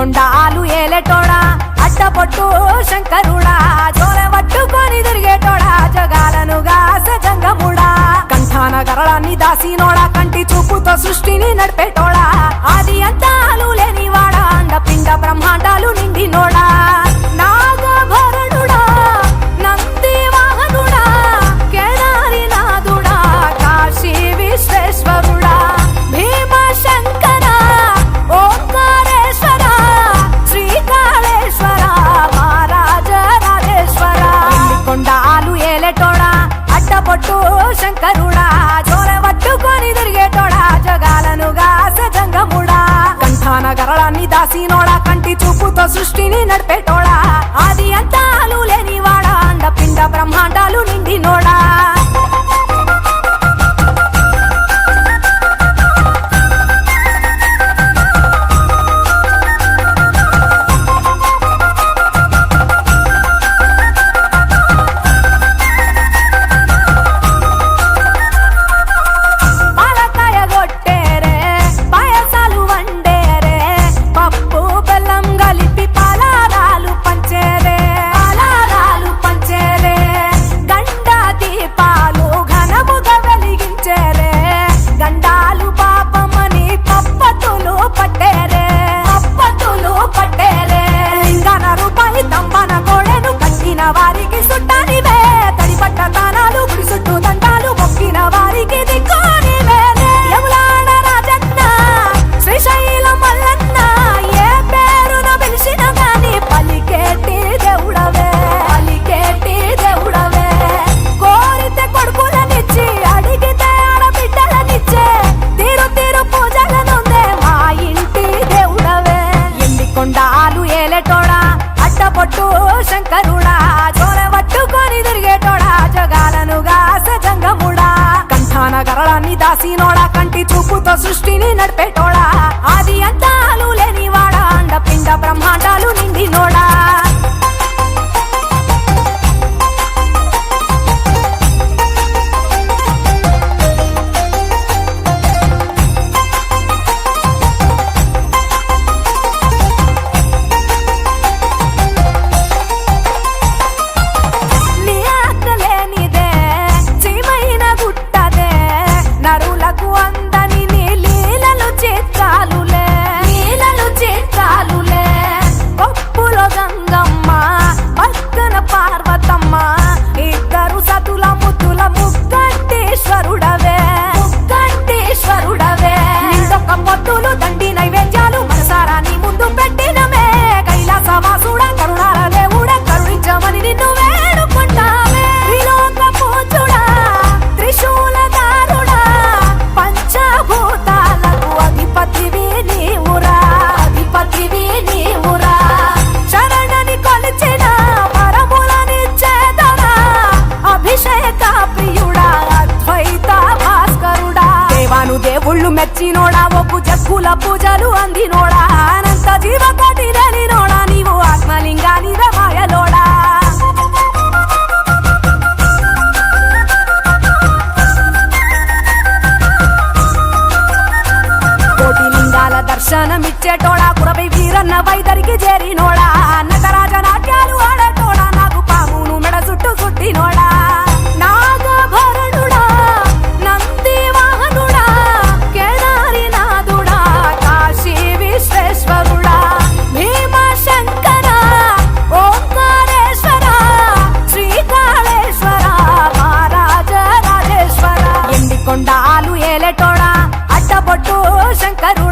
ఎండికొండాలు ఏలేటోడా అడ్డపొట్టు శంకరుడా జోలె పట్టుకొని తిరిగేటోడా జగాలను గాసజంగముడా కంఠాన గరళాన్ని దాసినోడా కంటి చూపుతో సృష్టిని నడిపేటోడా ఆది అంతాలు లేనివాడా అండపిండ బ్రహ్మాండాలు నిండినోడా నాగభరణుడా నంది వాహనుడా కేదారినాథుడా కాశీ విశ్వేశ్వరుడా భీమశంకర ఓంకారేశ్వర శ్రీకాళేశ్వర మహారాజ రాజేశ్వర కొండాలు ఏలేటోడా అడ్డపొట్టు శంకరుడా జోలె పట్టుకొని తిరిగేటోడా జగాలను గాసజంగముడా కంఠాన గరళాన్ని దాసినోడా కంటి చూపుతో సృష్టిని నడిపేటోడా ఆది అంతాలు లేనివాడా అండపిండ బ్రహ్మాండాలు నిండినోడా వారికి సుట్టానివే తడిపట్ట తానాలు గుడి చుట్టూ దండాలు మొక్కిన వారికి దిక్కునివే యములాడ రాజన్న శ్రీశైల మల్లన్న ఏ పేరున పిలిచిన గాని పలికేటి దేవుడవే కోరితే కొడుకులనిచ్చి అడిగితే ఆడబిడ్డలనిచ్చే తీరు తీరు పూజలనుందే మా ఇంటి దేవుడవే ఎండికొండాలు ఏలేటోడా అడ్డపొట్టు శంకరుడా జోలె పట్టుకొని తిరిగేటోడా జగాలను గాసజంగముడా కంఠాన గరళాన్ని దాసినోడా కంటి చూపుతో సృష్టిని నడిపేటోడా ఆది అంతాలు లేనివాడా అండపిండ బ్రహ్మాండాలు నిండినోడా నరులకు అందని నీ లీలలు చిత్రాలులే పప్పులో గంగమ్మ పక్కన పార్వతమ్మ ఇద్దరు సతుల ముద్దుల ముక్కంటేశ్వరుడవే నిందొక్క పొత్తులు దండి నైవేద్యాలు మనసారా నీ ముందు పెట్టినమే కైలాసవాసుడా కరుణాల దేవుడా కరుణించమని నిన్ను వేడుకుంటావే త్రిలోక పూజుడా త్రిశూలధారుడా పంచభూతాలకు అధిపతివి నీవురా శరణని కొలిచిన వరములనిచ్చేదనా అభిషేక ప్రియుడా అద్వైత భాస్కరుడా దేవాను దేవుళ్ళు మెచ్చినోడా ఒప్పు జక్కుల పూజలు అందినోడా అనంత జీవకోటి నోడా నీవు ఆత్మలింగాని రమాయలోడా దర్శనమిచ్చేటోడా కురవై వీరన్న వైదరికి చేరినోడా నటరాజ నాట్యాలు ఆడేటోడా నాకు పామును మెడ చుట్టూ చుట్టినోడా నాగభరణుడా నంది వాహనుడా కేదారినాథుడా కాశీ విశ్వేశ్వరుడా భీమశంకర ఓంకారేశ్వర శ్రీకాళేశ్వర మహారాజ రాజేశ్వర ఎండికొండాలు ఏలేటోడా అడ్డపొట్టు శంకరు